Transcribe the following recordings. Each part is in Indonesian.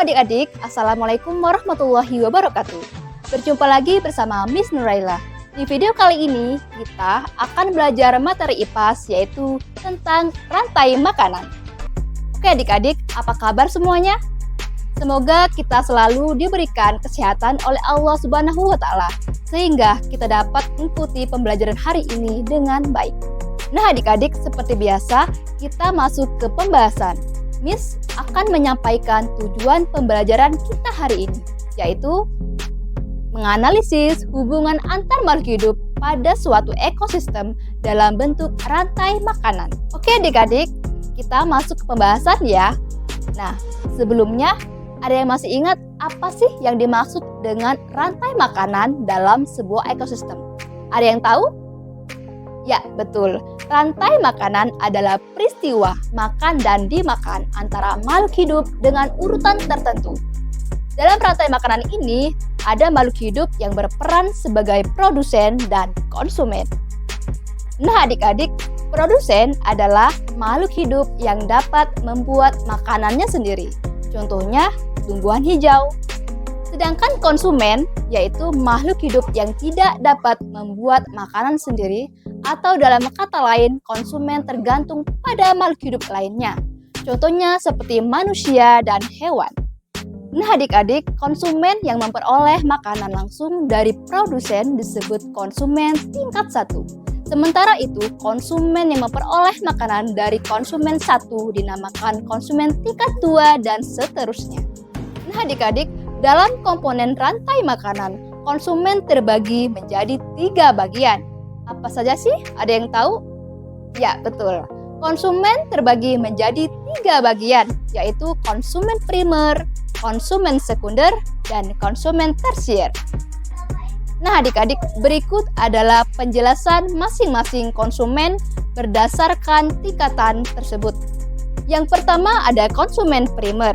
adik-adik, Assalamualaikum warahmatullahi wabarakatuh. Berjumpa lagi bersama Miss Nuraila. Di video kali ini, kita akan belajar materi IPAS yaitu tentang rantai makanan. Oke adik-adik, apa kabar semuanya? Semoga kita selalu diberikan kesehatan oleh Allah Subhanahu wa Ta'ala, sehingga kita dapat mengikuti pembelajaran hari ini dengan baik. Nah adik-adik, seperti biasa, kita masuk ke pembahasan. Miss akan menyampaikan tujuan pembelajaran kita hari ini, yaitu menganalisis hubungan antar makhluk hidup pada suatu ekosistem dalam bentuk rantai makanan. Oke adik-adik, kita masuk ke pembahasan ya. Nah, sebelumnya ada yang masih ingat apa sih yang dimaksud dengan rantai makanan dalam sebuah ekosistem? Ada yang tahu? Ya, betul. Rantai makanan adalah peristiwa makan dan dimakan antara makhluk hidup dengan urutan tertentu. Dalam rantai makanan ini, ada makhluk hidup yang berperan sebagai produsen dan konsumen. Nah, adik-adik, produsen adalah makhluk hidup yang dapat membuat makanannya sendiri. Contohnya, tumbuhan hijau. Sedangkan konsumen, yaitu makhluk hidup yang tidak dapat membuat makanan sendiri, atau dalam kata lain, konsumen tergantung pada makhluk hidup lainnya. Contohnya seperti manusia dan hewan. Nah adik-adik, konsumen yang memperoleh makanan langsung dari produsen disebut konsumen tingkat 1. Sementara itu, konsumen yang memperoleh makanan dari konsumen 1 dinamakan konsumen tingkat 2 dan seterusnya. Nah adik-adik, dalam komponen rantai makanan, konsumen terbagi menjadi 3 bagian. Apa saja sih? Ada yang tahu? Ya, betul. Konsumen terbagi menjadi 3 bagian, yaitu konsumen primer, konsumen sekunder, dan konsumen tersier. Nah, adik-adik, berikut adalah penjelasan masing-masing konsumen berdasarkan tingkatan tersebut. Yang pertama ada konsumen primer.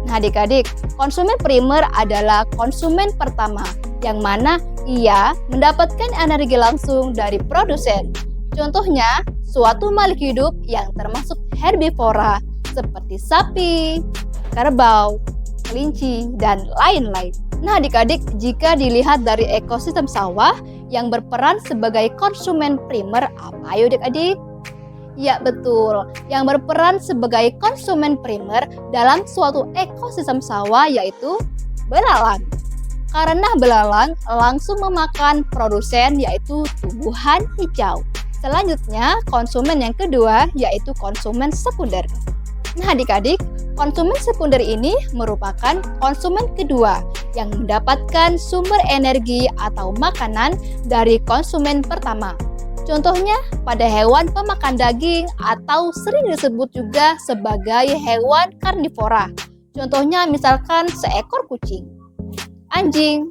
Nah, adik-adik, konsumen primer adalah konsumen pertama, yang mana ia mendapatkan energi langsung dari produsen. Contohnya, suatu makhluk hidup yang termasuk herbivora seperti sapi, kerbau, kelinci, dan lain-lain. Nah adik-adik, jika dilihat dari ekosistem sawah yang berperan sebagai konsumen primer, apa ayo adik-adik? Ya betul, yang berperan sebagai konsumen primer dalam suatu ekosistem sawah yaitu belalang. Karena belalang langsung memakan produsen yaitu tumbuhan hijau. Selanjutnya, konsumen yang kedua yaitu konsumen sekunder. Nah adik-adik, konsumen sekunder ini merupakan konsumen kedua yang mendapatkan sumber energi atau makanan dari konsumen pertama. Contohnya pada hewan pemakan daging atau sering disebut juga sebagai hewan karnivora. Contohnya misalkan seekor kucing, anjing,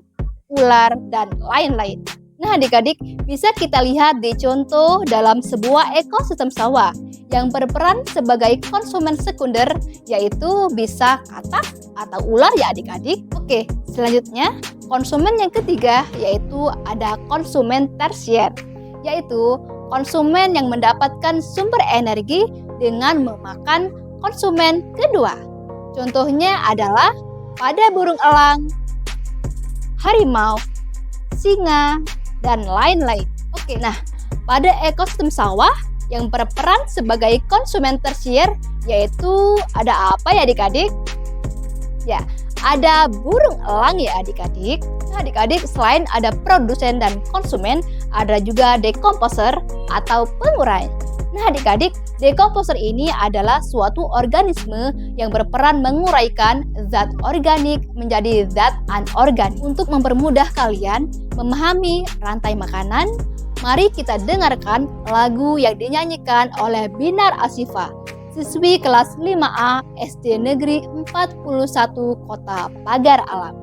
ular, dan lain-lain. Nah adik-adik, bisa kita lihat di contoh dalam sebuah ekosistem sawah yang berperan sebagai konsumen sekunder, yaitu bisa katak atau ular ya adik-adik. Oke, selanjutnya konsumen yang ketiga yaitu ada konsumen tersier, yaitu konsumen yang mendapatkan sumber energi dengan memakan konsumen kedua. Contohnya adalah pada burung elang, harimau, singa, dan lain-lain. Oke, nah pada ekosistem sawah yang berperan sebagai konsumen tersier yaitu ada apa ya adik-adik? Ya, ada burung elang ya adik-adik. Nah adik-adik, selain ada produsen dan konsumen, ada juga dekomposer atau pengurai. Nah adik-adik, dekomposer ini adalah suatu organisme yang berperan menguraikan zat organik menjadi zat anorganik. Untuk mempermudah kalian memahami rantai makanan, mari kita dengarkan lagu yang dinyanyikan oleh Binar Asifa, siswi kelas 5A SD Negeri 41 Kota Pagar Alam.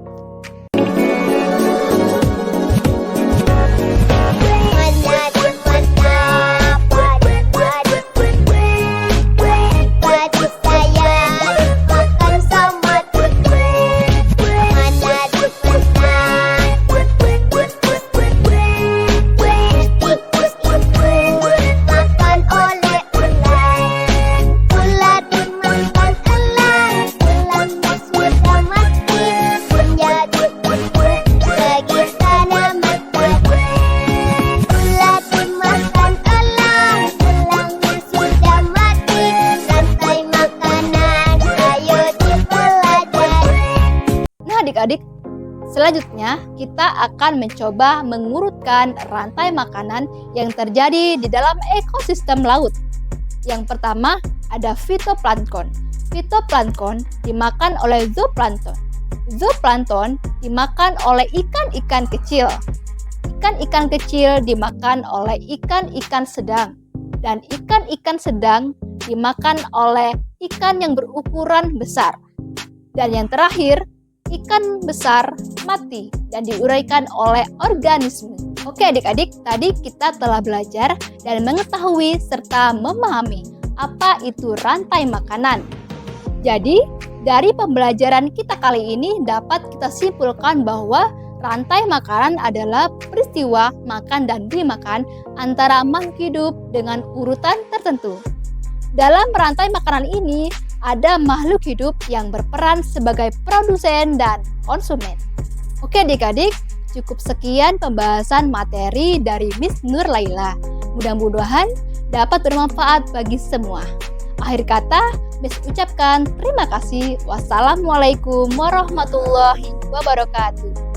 Ular dimakan elang, elang sudah adik-adik, selanjutnya kita akan mencoba mengurutkan rantai makanan yang terjadi di dalam ekosistem laut. Yang pertama ada fitoplankton. Fitoplankton dimakan oleh zooplankton. Zooplankton dimakan oleh ikan-ikan kecil. Ikan-ikan kecil dimakan oleh ikan-ikan sedang. Dan ikan-ikan sedang dimakan oleh ikan yang berukuran besar. Dan yang terakhir, ikan besar mati dan diuraikan oleh organisme. Oke adik-adik, tadi kita telah belajar dan mengetahui serta memahami apa itu rantai makanan. Jadi, dari pembelajaran kita kali ini dapat kita simpulkan bahwa rantai makanan adalah peristiwa makan dan dimakan antara makhluk hidup dengan urutan tertentu. Dalam rantai makanan ini, ada makhluk hidup yang berperan sebagai produsen dan konsumen. Oke adik-adik, cukup sekian pembahasan materi dari Miss Nurlaila. Mudah-mudahan dapat bermanfaat bagi semua. Akhir kata, Miss ucapkan terima kasih. Wassalamualaikum warahmatullahi wabarakatuh.